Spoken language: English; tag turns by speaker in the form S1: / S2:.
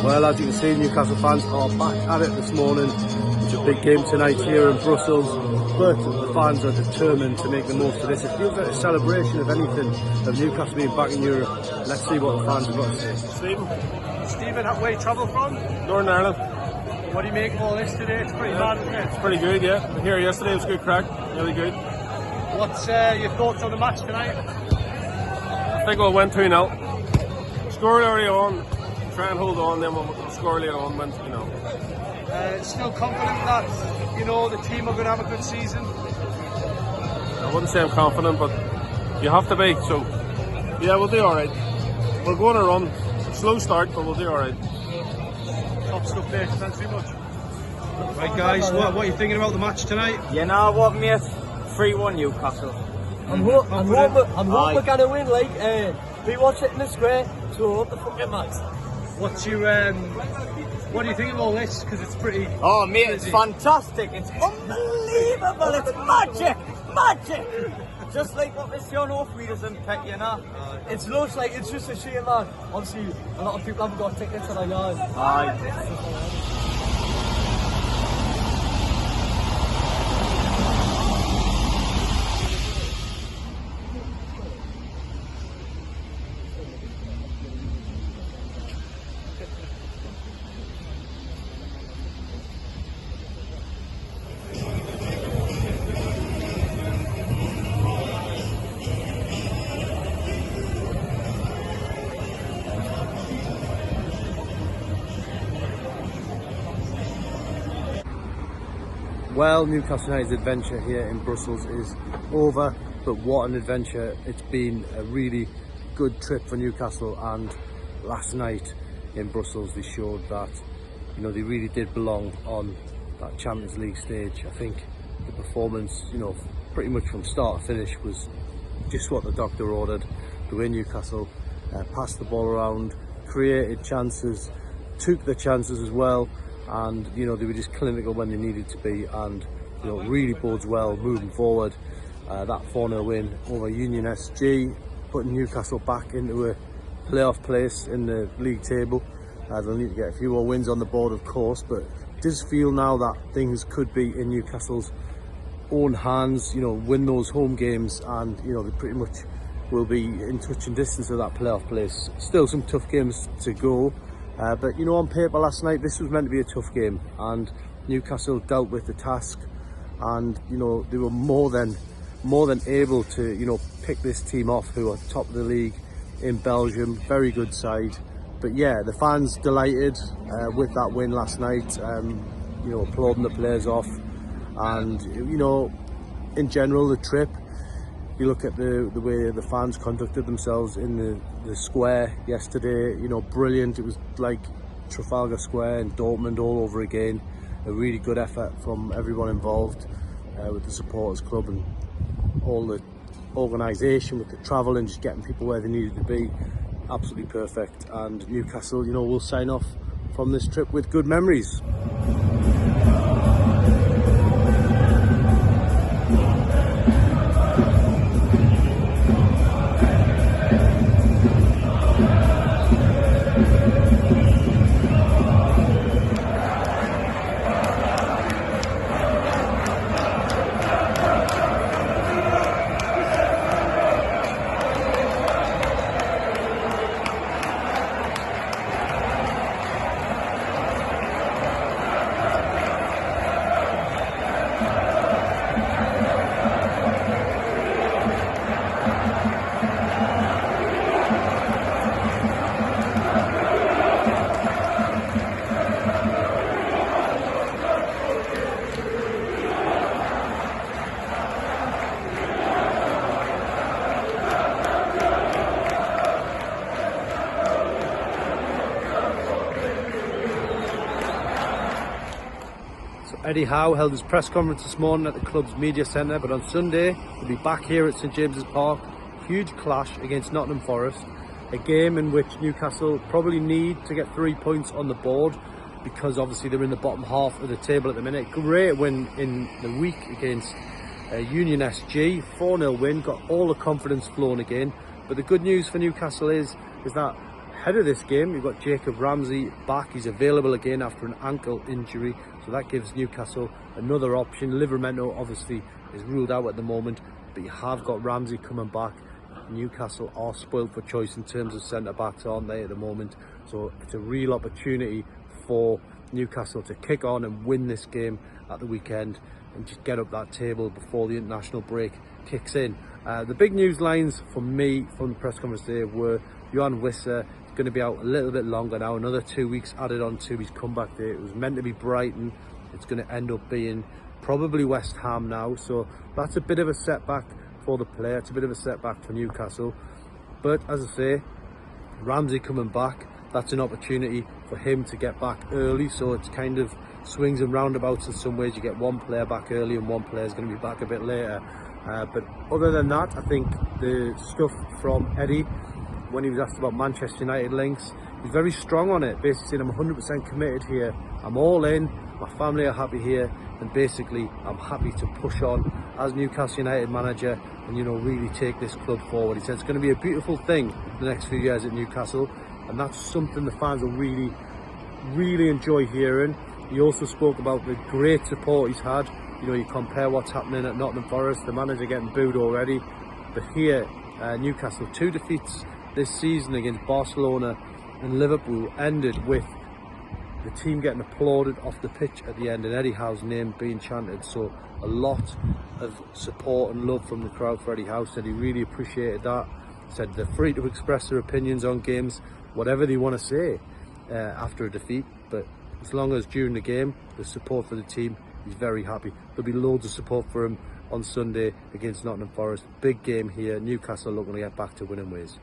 S1: Well, as you can see, Newcastle fans are back at it this morning. It's a big game tonight here in Brussels, but the fans are determined to make the most of this. It feels like a celebration of anything, of Newcastle being back in Europe. Let's see what the fans have got to say.
S2: Stephen, where you travel from?
S3: Northern Ireland.
S2: What do you make of all this today? It's pretty bad, isn't it?
S3: It's pretty good, yeah. Here yesterday, it was good crack, really good.
S2: What's your thoughts on the match tonight?
S3: I think we'll win 2-0. Score early on, try and hold on, then we'll score later on, win 2-0.
S2: Still confident that, you know, the team are going to have a good season?
S3: I wouldn't say I'm confident, but you have to be, so yeah, we'll do alright. We'll go on a run. Slow start, but we'll do alright.
S2: Top stuff there, thanks very much. Right guys, what are you thinking about the match tonight?
S4: You know what, mate? 3-1 Newcastle.
S5: I'm hoping we're going to win, like, we watch it in the square, so up the fucking match.
S2: What do you think of all this? Because it's pretty...
S4: Oh mate, it's fantastic, it's unbelievable, it's magic, magic! Just like what this young Oakley doesn't pick, you know?
S5: It looks like it's just a shame that obviously a lot of people haven't got tickets and I know.
S4: Aye.
S1: Well, Newcastle United's adventure here in Brussels is over, but what an adventure. It's been a really good trip for Newcastle, and last night in Brussels they showed that, you know, they really did belong on that Champions League stage. I think the performance, you know, pretty much from start to finish was just what the doctor ordered. The way Newcastle passed the ball around, created chances, took the chances as well, and you know, they were just clinical when they needed to be, and you know, really bodes well moving forward. That 4-0 win over Union SG, putting Newcastle back into a playoff place in the league table. They'll need to get a few more wins on the board, of course, but it does feel now that things could be in Newcastle's own hands. You know, win those home games, and you know, they pretty much will be in touch and distance of that playoff place. Still some tough games to go. But you know, on paper last night this was meant to be a tough game, and Newcastle dealt with the task, and you know, they were more than able to, you know, pick this team off who are top of the league in Belgium. Very good side. But yeah, the fans delighted with that win last night, you know, applauding the players off, and you know, in general the trip, you look at the way the fans conducted themselves in the square yesterday, you know, brilliant. It was like Trafalgar Square and Dortmund all over again. A really good effort from everyone involved, with the supporters club and all the organisation, with the travel and just getting people where they needed to be. Absolutely perfect, and Newcastle, you know, will sign off from this trip with good memories. Eddie Howe held his press conference this morning at the club's media centre, but on Sunday he'll be back here at St James's Park. Huge clash against Nottingham Forest, a game in which Newcastle probably need to get 3 points on the board. because obviously they're in the bottom half of the table at the minute. Great win in the week against Union SG, 4-0 win, got all the confidence flowing again. But the good news for Newcastle is that ahead of this game, you've got Jacob Ramsey back. He's available again after an ankle injury, so that gives Newcastle another option. Livramento obviously is ruled out at the moment, but you have got Ramsey coming back. Newcastle are spoiled for choice in terms of centre-backs, aren't they, at the moment? So it's a real opportunity for Newcastle to kick on and win this game at the weekend and just get up that table before the international break kicks in. The big news lines for me from the press conference today were Johan Wissa is going to be out a little bit longer now, another 2 weeks added on to his comeback date. It was meant to be Brighton, it's going to end up being probably West Ham now, so that's a bit of a setback for the player. It's a bit of a setback for Newcastle, but as I say, Ramsey coming back, that's an opportunity for him to get back early, so it's kind of swings and roundabouts in some ways. You get one player back early and one player is going to be back a bit later, but other than that, I think the stuff from Eddie when he was asked about Manchester United links, he's very strong on it, basically saying I'm 100% committed here, I'm all in, my family are happy here, and basically I'm happy to push on as Newcastle United manager and, you know, really take this club forward. He said it's going to be a beautiful thing the next few years at Newcastle, and that's something the fans will really enjoy hearing. He also spoke about the great support he's had. You know, you compare what's happening at Nottingham Forest, the manager getting booed already, but here Newcastle, 2 defeats this season against Barcelona and Liverpool ended with the team getting applauded off the pitch at the end and Eddie Howe's name being chanted. So a lot of support and love from the crowd for Eddie Howe. Said he really appreciated that. Said they're free to express their opinions on games, whatever they want to say after a defeat, but as long as during the game the support for the team, he's very happy. There'll be loads of support for him on Sunday against Nottingham Forest. Big game here, Newcastle looking to get back to winning ways.